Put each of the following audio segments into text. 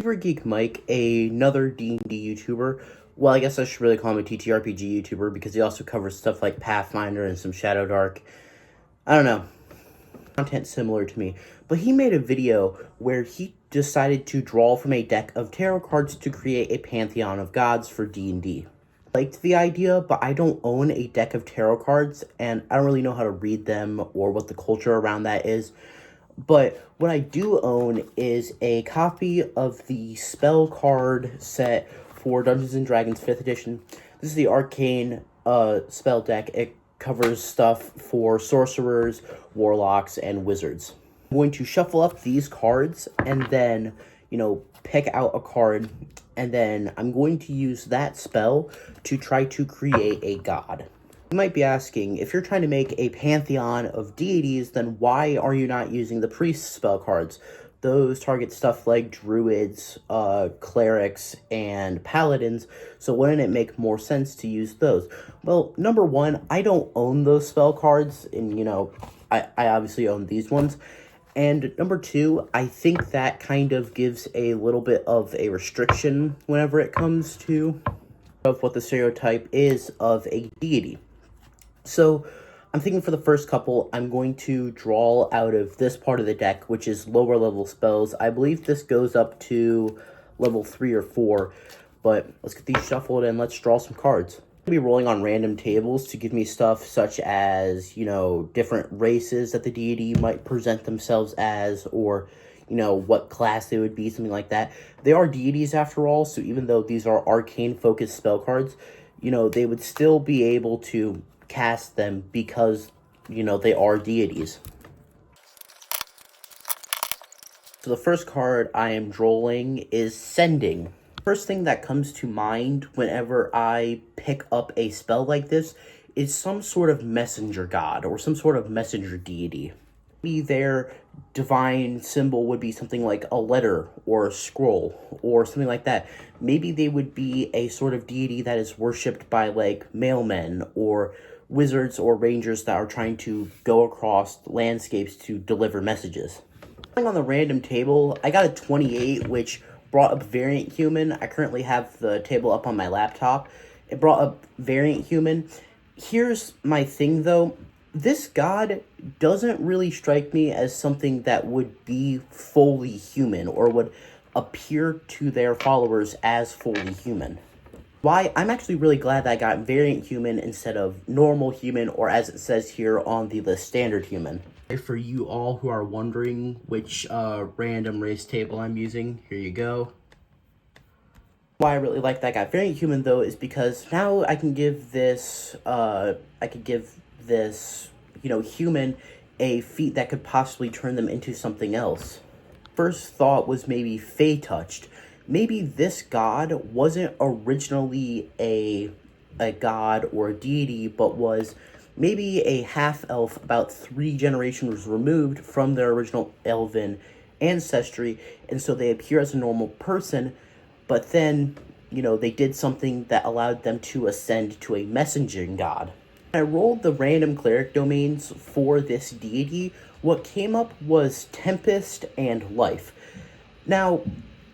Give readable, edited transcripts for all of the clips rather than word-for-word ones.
Favorite Geek Mike, another D&D YouTuber. Well, I guess I should really call him a TTRPG YouTuber because he also covers stuff like Pathfinder and some Shadow Dark. I don't know, content similar to me. But he made a video where he decided to draw from a deck of tarot cards to create a pantheon of gods for D&D. I liked the idea, but I don't own a deck of tarot cards, and I don't really know how to read them or what the culture around that is. But what I do own is a copy of the spell card set for Dungeons & Dragons 5th edition. This is the Arcane spell deck. It covers stuff for sorcerers, warlocks, and wizards. I'm going to shuffle up these cards and then, pick out a card, and then I'm going to use that spell to try to create a god. You might be asking, if you're trying to make a pantheon of deities, then why are you not using the priest spell cards? Those target stuff like druids, clerics, and paladins, so wouldn't it make more sense to use those? Well, number one, I don't own those spell cards, and, I obviously own these ones. And number two, I think that kind of gives a little bit of a restriction whenever it comes to of what the stereotype is of a deity. So, I'm thinking for the first couple, I'm going to draw out of this part of the deck, which is lower level spells. I believe this goes up to level 3 or 4, but let's get these shuffled and let's draw some cards. I'm going to be rolling on random tables to give me stuff such as, different races that the deity might present themselves as, or, what class they would be, something like that. They are deities after all, so even though these are arcane-focused spell cards, they would still be able to cast them because, they are deities. So the first card I am drawing is Sending. First thing that comes to mind whenever I pick up a spell like this is some sort of messenger god or some sort of messenger deity. Maybe their divine symbol would be something like a letter or a scroll or something like that. Maybe they would be a sort of deity that is worshipped by like mailmen or wizards or rangers that are trying to go across landscapes to deliver messages. On the random table, I got a 28, which brought up Variant Human. I currently have the table up on my laptop. It brought up Variant Human. Here's my thing, though. This god doesn't really strike me as something that would be fully human or would appear to their followers as fully human. Why? I'm actually really glad that I got Variant Human instead of Normal Human, or as it says here on the list, Standard Human. For you all who are wondering which random race table I'm using, here you go. Why I really like that I got Variant Human, though, is because now I can give this, human a feat that could possibly turn them into something else. First thought was maybe Fey Touched. Maybe this god wasn't originally a god or a deity, but was maybe a half-elf about 3 generations removed from their original elven ancestry, and so they appear as a normal person, but then, they did something that allowed them to ascend to a messaging god. When I rolled the random cleric domains for this deity, what came up was Tempest and Life. Now,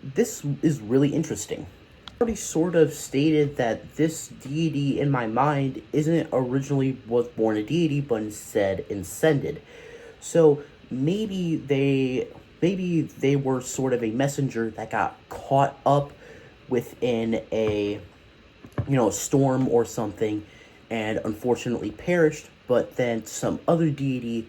this is really interesting. I already sort of stated that this deity in my mind isn't originally was born a deity, but instead ascended. So maybe they were sort of a messenger that got caught up within a storm or something and unfortunately perished, but then some other deity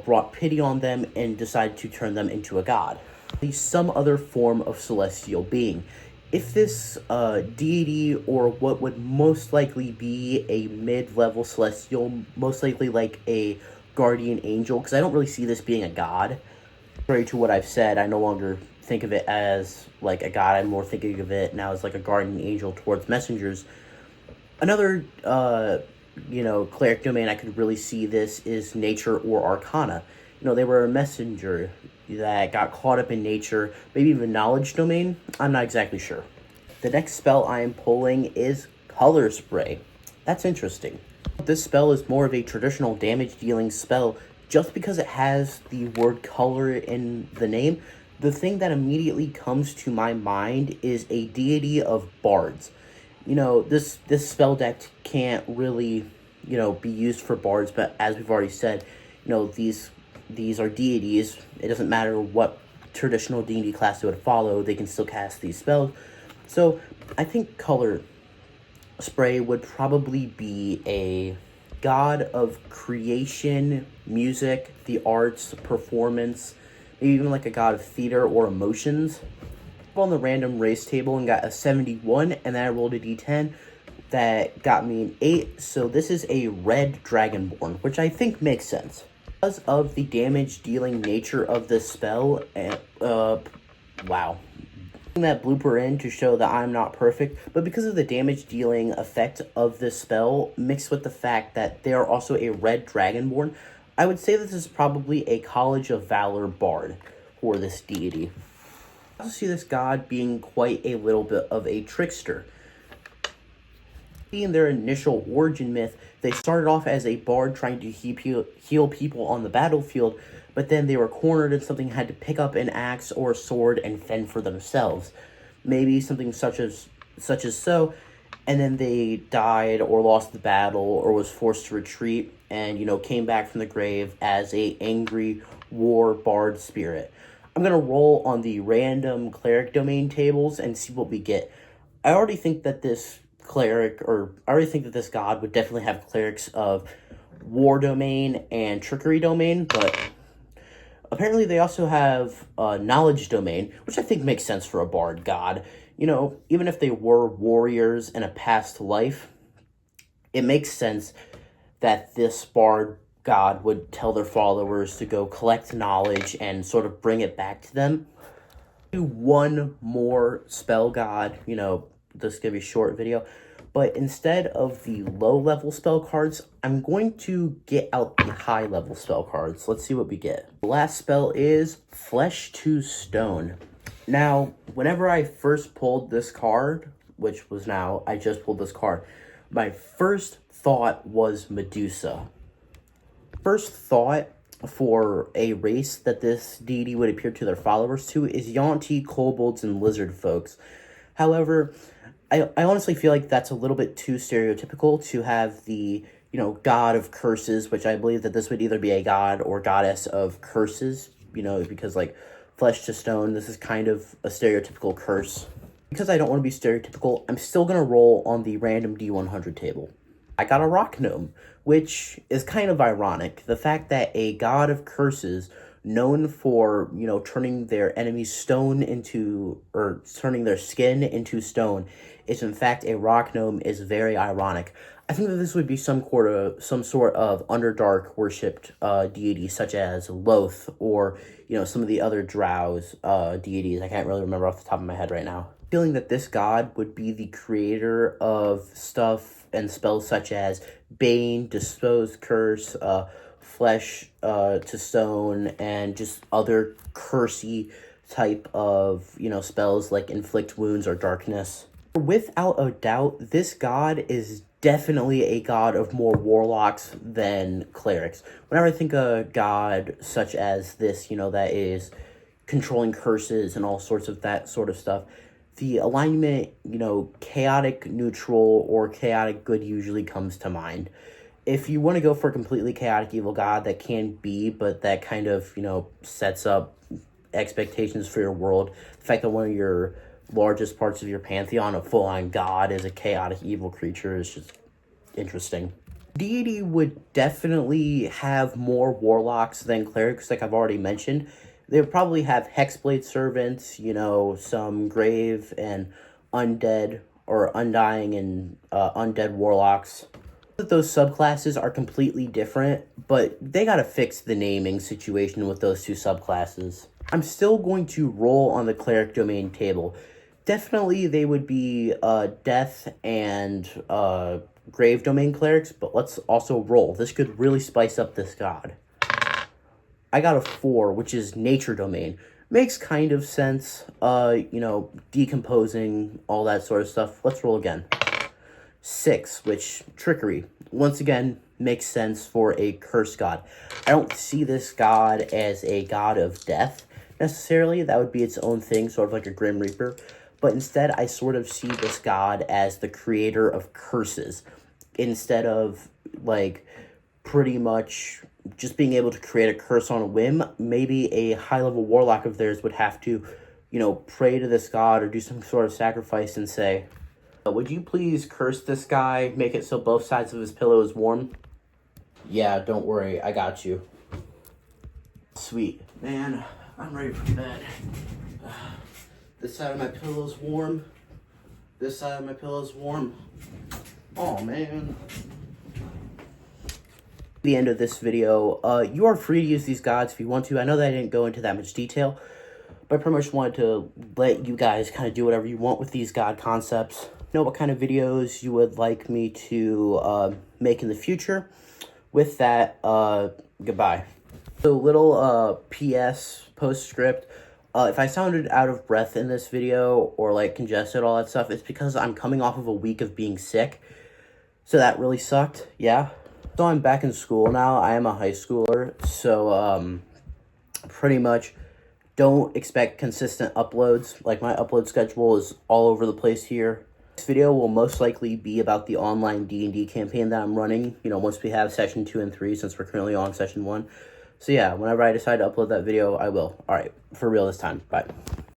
brought pity on them and decided to turn them into a god. At least some other form of celestial being. If this deity, or what would most likely be a mid-level celestial, most likely like a guardian angel, because I don't really see this being a god. Contrary to what I've said, I no longer think of it as like a god. I'm more thinking of it now as like a guardian angel towards messengers. Another, cleric domain I could really see this is nature or arcana. They were a messenger that got caught up in nature, maybe even knowledge domain. I'm not exactly sure. The next spell I am pulling is Color Spray. That's interesting. This spell is more of a traditional damage dealing spell just because it has the word color in the name the thing that immediately comes to my mind is a deity of bards. You know, this spell deck can't really, you know, be used for bards, but as we've already said, you know, these are deities. It doesn't matter what traditional D&D class they would follow, they can still cast these spells. So I think color spray would probably be a god of creation, music, the arts, performance, maybe even like a god of theater or emotions. On the random race table and got a 71, and then I rolled a d10 that got me an 8. So this is a red dragonborn, which I think makes sense because of the damage dealing nature of this spell. Wow, that blooper in to show that I'm not perfect, but because of the damage dealing effect of this spell mixed with the fact that they are also a red dragonborn, I would say this is probably a College of Valor bard for this deity. I also see this god being quite a little bit of a trickster. In their initial origin myth, they started off as a bard trying to heal people on the battlefield, but then they were cornered and something had to pick up an axe or a sword and fend for themselves. Maybe something such as so, and then they died or lost the battle or was forced to retreat and, you know, came back from the grave as a angry war bard spirit. I'm going to roll on the random cleric domain tables and see what we get. I already think that this god would definitely have clerics of war domain and trickery domain, but apparently they also have knowledge domain, which I think makes sense for a bard god. You know, even if they were warriors in a past life, it makes sense that this bard god would tell their followers to go collect knowledge and sort of bring it back to them. Do one more spell god, you know, this is going to be a short video, but instead of the low level spell cards, I'm going to get out the high level spell cards. Let's see what we get. The last spell is Flesh to Stone. Now, whenever I first pulled this card, which was now, I just pulled this card, my first thought was Medusa. First thought for a race that this deity would appear to their followers to is Yuan-ti, kobolds, and lizard folks. However, I honestly feel like that's a little bit too stereotypical to have the, you know, god of curses, which I believe that this would either be a god or goddess of curses, you know, because like Flesh to Stone, this is kind of a stereotypical curse. Because I don't want to be stereotypical, I'm still going to roll on the random D100 table. I got a rock gnome, which is kind of ironic. The fact that a god of curses known for, you know, turning their enemies stone into, or turning their skin into stone, is in fact a rock gnome is very ironic. I think that this would be some sort of Underdark worshipped deity, such as Loth, or, you know, some of the other Drow's deities. I can't really remember off the top of my head right now. Feeling that this god would be the creator of stuff and spells such as Bane, Dispose Curse, Flesh to Stone, and just other cursey type of, you know, spells like Inflict Wounds or Darkness. Without a doubt, this god is definitely a god of more warlocks than clerics. Whenever I think a god such as this, you know, that is controlling curses and all sorts of that sort of stuff, the alignment, you know, chaotic neutral or chaotic good usually comes to mind. If you want to go for a completely chaotic evil god, that can be, but that kind of, you know, sets up expectations for your world. The fact that one of your largest parts of your pantheon, a full-on god, is a chaotic evil creature is just interesting. Deity would definitely have more warlocks than clerics, like I've already mentioned. They would probably have Hexblade Servants, you know, some Grave and Undead, or Undying and Undead Warlocks. That those subclasses are completely different, but they gotta fix the naming situation with those two subclasses. I'm still going to roll on the Cleric Domain table. Definitely they would be Death and Grave Domain Clerics, but let's also roll. This could really spice up this god. I got a 4, which is Nature Domain. Makes kind of sense, you know, decomposing, all that sort of stuff. Let's roll again. 6, which, Trickery. Once again, makes sense for a curse god. I don't see this god as a god of death, necessarily. That would be its own thing, sort of like a Grim Reaper. But instead, I sort of see this god as the creator of curses. Instead of, like, pretty much just being able to create a curse on a whim, maybe a high-level warlock of theirs would have to, you know, pray to this god or do some sort of sacrifice and say, would you please curse this guy, make it so both sides of his pillow is warm? Yeah, don't worry, I got you. Sweet. Man, I'm ready for bed. This side of my pillow's warm. This side of my pillow's warm. Oh, man. The end of this video. You are free to use these gods if you want to. I know that I didn't go into that much detail, but I pretty much wanted to let you guys kind of do whatever you want with these god concepts. Know what kind of videos you would like me to make in the future. With that, goodbye. So, little PS postscript. If I sounded out of breath in this video or like congested, all that stuff, it's because I'm coming off of a week of being sick. So that really sucked, yeah. So I'm back in school now. I am a high schooler, so pretty much don't expect consistent uploads. Like, my upload schedule is all over the place here. This video will most likely be about the online D&D campaign that I'm running, you know, once we have session 2 and 3, since we're currently on session 1. So yeah, whenever I decide to upload that video, I will. Alright, for real this time. Bye.